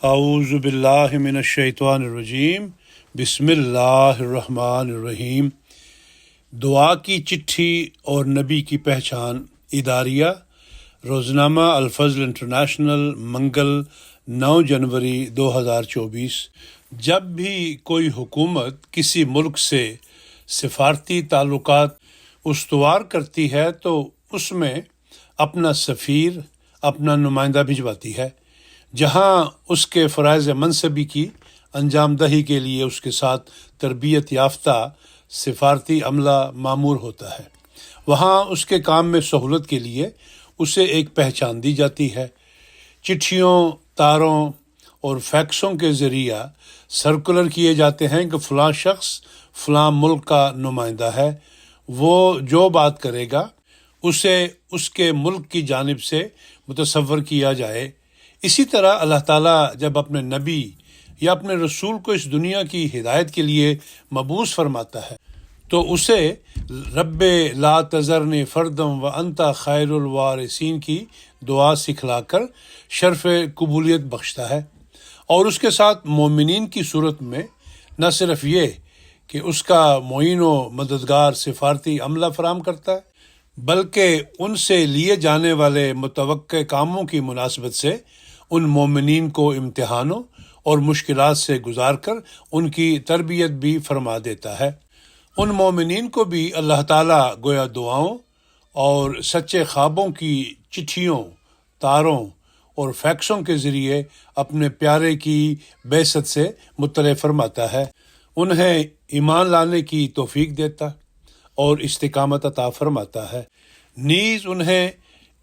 اعوذ باللہ من الشیطان الرجیم، بسم اللہ الرحمن الرحیم۔ دعا کی چٹھی اور نبی کی پہچان اداریہ، روزنامہ الفضل انٹرنیشنل، منگل 9 جنوری 2024۔ جب بھی کوئی حکومت کسی ملک سے سفارتی تعلقات استوار کرتی ہے تو اس میں اپنا سفیر، اپنا نمائندہ بھجواتی ہے، جہاں اس کے فرائض منصبی کی انجام دہی کے لیے اس کے ساتھ تربیت یافتہ سفارتی عملہ مامور ہوتا ہے۔ وہاں اس کے کام میں سہولت کے لیے اسے ایک پہچان دی جاتی ہے۔ چٹھیوں، تاروں اور فیکسوں کے ذریعہ سرکولر کیے جاتے ہیں کہ فلاں شخص فلاں ملک کا نمائندہ ہے، وہ جو بات کرے گا اسے اس کے ملک کی جانب سے متصور کیا جائے۔ اسی طرح اللہ تعالیٰ جب اپنے نبی یا اپنے رسول کو اس دنیا کی ہدایت کے لیے مبعوث فرماتا ہے تو اسے رب لا تذرنی فردم وانت خیر الوارثین کی دعا سکھلا کر شرف قبولیت بخشتا ہے، اور اس کے ساتھ مومنین کی صورت میں نہ صرف یہ کہ اس کا معین و مددگار سفارتی عملہ فراہم کرتا ہے، بلکہ ان سے لیے جانے والے متوقع کاموں کی مناسبت سے ان مومنین کو امتحانوں اور مشکلات سے گزار کر ان کی تربیت بھی فرما دیتا ہے۔ ان مومنین کو بھی اللہ تعالیٰ گویا دعاؤں اور سچے خوابوں کی چٹھیوں، تاروں اور فیکسوں کے ذریعے اپنے پیارے کی بعثت سے مطلع فرماتا ہے، انہیں ایمان لانے کی توفیق دیتا اور استقامت عطا فرماتا ہے، نیز انہیں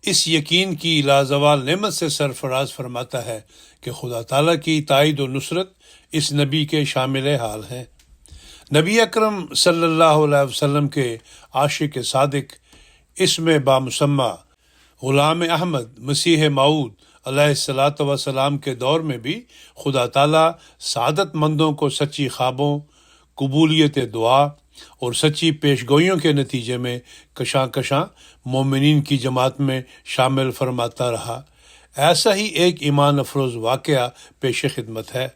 اس یقین کی لازوال نعمت سے سرفراز فرماتا ہے کہ خدا تعالیٰ کی تائید و نصرت اس نبی کے شامل حال ہے۔ نبی اکرم صلی اللہ علیہ وسلم کے عاشق صادق، اسم بامسمہ غلام احمد مسیح موعود علیہ الصلاۃ والسلام کے دور میں بھی خدا تعالیٰ سعادت مندوں کو سچی خوابوں، قبولیت دعا اور سچی پیش گوئیوں کے نتیجے میں کشاں کشاں مومنین کی جماعت میں شامل فرماتا رہا۔ ایسا ہی ایک ایمان افروز واقعہ پیش خدمت ہے۔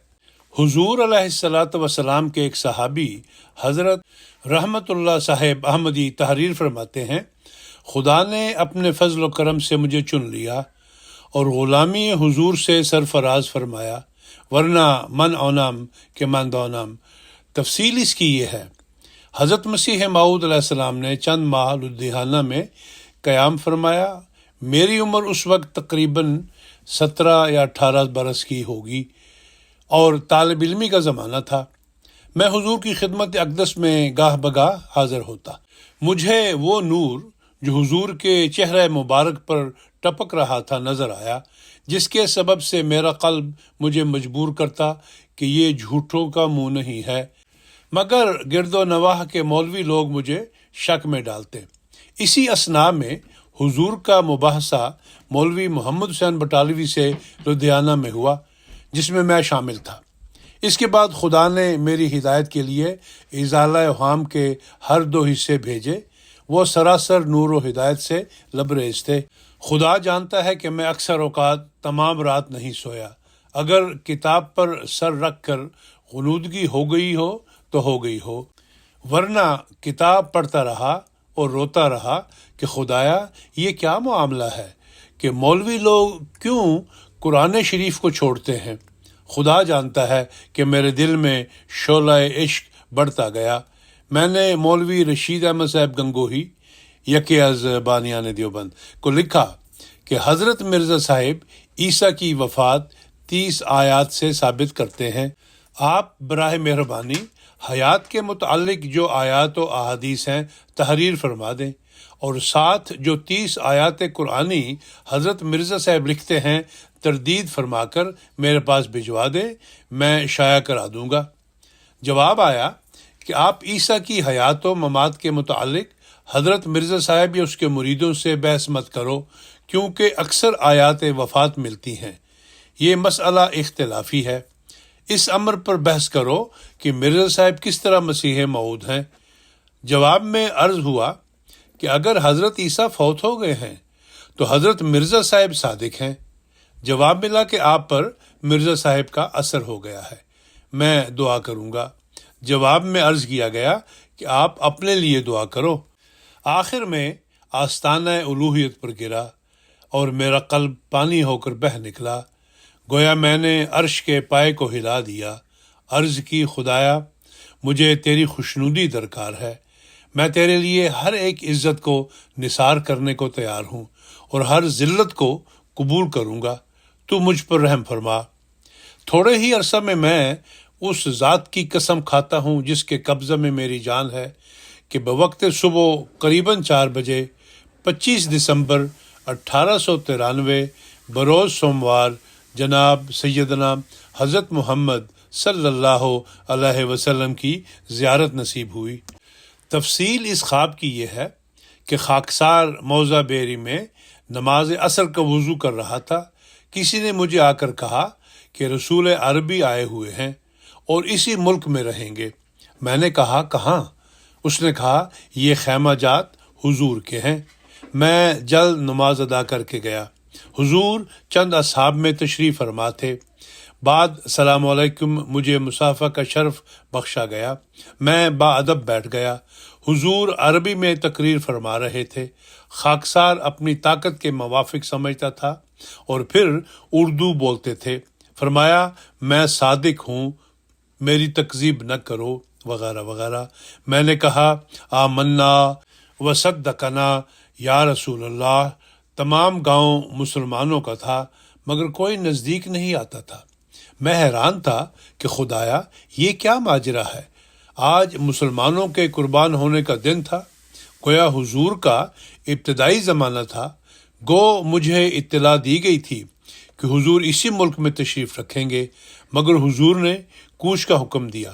حضور علیہ الصلاۃ والسلام کے ایک صحابی حضرت رحمت اللہ صاحب احمدی تحریر فرماتے ہیں، خدا نے اپنے فضل و کرم سے مجھے چن لیا اور غلامی حضور سے سرفراز فرمایا، ورنہ من اونام کہ من دونام۔ تفصیل اس کی یہ ہے، حضرت مسیح موعود علیہ السلام نے چند ماہ لدھیانہ میں قیام فرمایا۔ میری عمر اس وقت تقریباً 17 یا 18 برس کی ہوگی اور طالب علمی کا زمانہ تھا۔ میں حضور کی خدمت اقدس میں گاہ بگاہ حاضر ہوتا۔ مجھے وہ نور جو حضور کے چہرہ مبارک پر ٹپک رہا تھا نظر آیا، جس کے سبب سے میرا قلب مجھے مجبور کرتا کہ یہ جھوٹوں کا منہ نہیں ہے، مگر گرد و نواح کے مولوی لوگ مجھے شک میں ڈالتے۔ اسی اثناء میں حضور کا مباحثہ مولوی محمد حسین بٹالوی سے لدھیانہ میں ہوا، جس میں میں شامل تھا۔ اس کے بعد خدا نے میری ہدایت کے لیے ازالہ اوہام کے ہر 2 حصے بھیجے، وہ سراسر نور و ہدایت سے لبریز تھے۔ خدا جانتا ہے کہ میں اکثر اوقات تمام رات نہیں سویا۔ اگر کتاب پر سر رکھ کر غنودگی ہو گئی ہو تو ہو گئی ہو، ورنہ کتاب پڑھتا رہا اور روتا رہا کہ خدایا یہ کیا معاملہ ہے کہ مولوی لوگ کیوں قرآن شریف کو چھوڑتے ہیں۔ خدا جانتا ہے کہ میرے دل میں شعلہ عشق بڑھتا گیا۔ میں نے مولوی رشید احمد صاحب گنگوہی، یکی از بانیان دیوبند، کو لکھا کہ حضرت مرزا صاحب عیسیٰ کی وفات 30 آیات سے ثابت کرتے ہیں۔ آپ براہ مہربانی حیات کے متعلق جو آیات و احادیث ہیں تحریر فرما دیں، اور ساتھ جو 30 آیات قرآنی حضرت مرزا صاحب لکھتے ہیں تردید فرما کر میرے پاس بھجوا دیں، میں شائع کرا دوں گا۔ جواب آیا کہ آپ عیسیٰ کی حیات و ممات کے متعلق حضرت مرزا صاحب یا اس کے مریدوں سے بحث مت کرو، کیونکہ اکثر آیات وفات ملتی ہیں، یہ مسئلہ اختلافی ہے۔ اس امر پر بحث کرو کہ مرزا صاحب کس طرح مسیح موعود ہیں۔ جواب میں عرض ہوا کہ اگر حضرت عیسیٰ فوت ہو گئے ہیں تو حضرت مرزا صاحب صادق ہیں۔ جواب ملا کہ آپ پر مرزا صاحب کا اثر ہو گیا ہے، میں دعا کروں گا۔ جواب میں عرض کیا گیا کہ آپ اپنے لیے دعا کرو۔ آخر میں آستانہ الوہیت پر گرا اور میرا قلب پانی ہو کر بہہ نکلا، گویا میں نے عرش کے پائے کو ہلا دیا۔ عرض کی خدایا، مجھے تیری خوشنودی درکار ہے، میں تیرے لیے ہر ایک عزت کو نثار کرنے کو تیار ہوں اور ہر ذلت کو قبول کروں گا، تو مجھ پر رحم فرما۔ تھوڑے ہی عرصہ میں اس ذات کی قسم کھاتا ہوں جس کے قبضہ میں میری جان ہے کہ بوقت صبح قریباً 4 بجے 25 دسمبر 1893 بروز سوموار جناب سیدنا حضرت محمد صلی اللہ علیہ وسلم کی زیارت نصیب ہوئی۔ تفصیل اس خواب کی یہ ہے کہ خاکسار موضع بیری میں نماز عصر کا وضو کر رہا تھا، کسی نے مجھے آ کر کہا کہ رسول عربی آئے ہوئے ہیں اور اسی ملک میں رہیں گے۔ میں نے کہا کہاں؟ اس نے کہا یہ خیمہ جات حضور کے ہیں۔ میں جلد نماز ادا کر کے گیا۔ حضور چند اصحاب میں تشریف فرما تھے۔ بعد السلام علیکم مجھے مصافحہ کا شرف بخشا گیا۔ میں باادب بیٹھ گیا۔ حضور عربی میں تقریر فرما رہے تھے۔ خاکسار اپنی طاقت کے موافق سمجھتا تھا اور پھر اردو بولتے تھے۔ فرمایا میں صادق ہوں، میری تکذیب نہ کرو وغیرہ وغیرہ۔ میں نے کہا آمنا وصدقنا یا رسول اللہ۔ تمام گاؤں مسلمانوں کا تھا مگر کوئی نزدیک نہیں آتا تھا۔ میں حیران تھا کہ خدایا یہ کیا ماجرا ہے۔ آج مسلمانوں کے قربان ہونے کا دن تھا، گویا حضور کا ابتدائی زمانہ تھا۔ گو مجھے اطلاع دی گئی تھی کہ حضور اسی ملک میں تشریف رکھیں گے، مگر حضور نے کوچ کا حکم دیا۔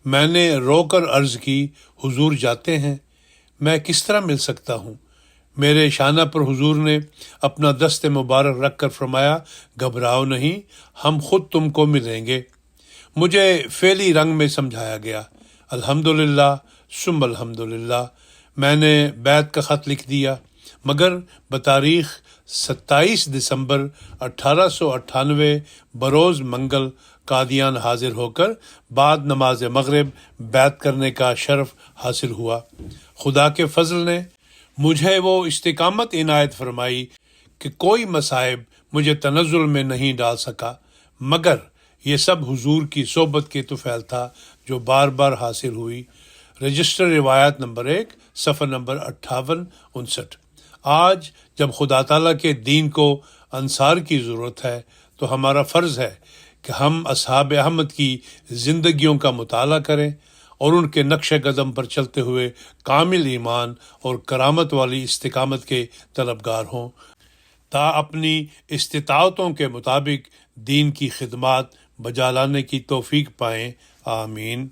میں نے رو کر عرض کی حضور جاتے ہیں، میں کس طرح مل سکتا ہوں؟ میرے شانہ پر حضور نے اپنا دست مبارک رکھ کر فرمایا گھبراؤ نہیں، ہم خود تم کو ملیں گے۔ مجھے فعلی رنگ میں سمجھایا گیا۔ الحمدللہ ثم الحمدللہ، میں نے بیعت کا خط لکھ دیا، مگر بتاریخ 27 دسمبر 1898 بروز منگل قادیان حاضر ہو کر بعد نماز مغرب بیعت کرنے کا شرف حاصل ہوا۔ خدا کے فضل نے مجھے وہ استقامت عنایت فرمائی کہ کوئی مصائب مجھے تنزل میں نہیں ڈال سکا، مگر یہ سب حضور کی صحبت کے طفیل تھا جو بار بار حاصل ہوئی۔ رجسٹر روایات نمبر 1 صفحہ نمبر 58-59۔ آج جب خدا تعالیٰ کے دین کو انصار کی ضرورت ہے تو ہمارا فرض ہے کہ ہم اصحاب احمد کی زندگیوں کا مطالعہ کریں اور ان کے نقش قدم پر چلتے ہوئے کامل ایمان اور کرامت والی استقامت کے طلبگار ہوں، تا اپنی استطاعتوں کے مطابق دین کی خدمات بجا لانے کی توفیق پائیں۔ آمین۔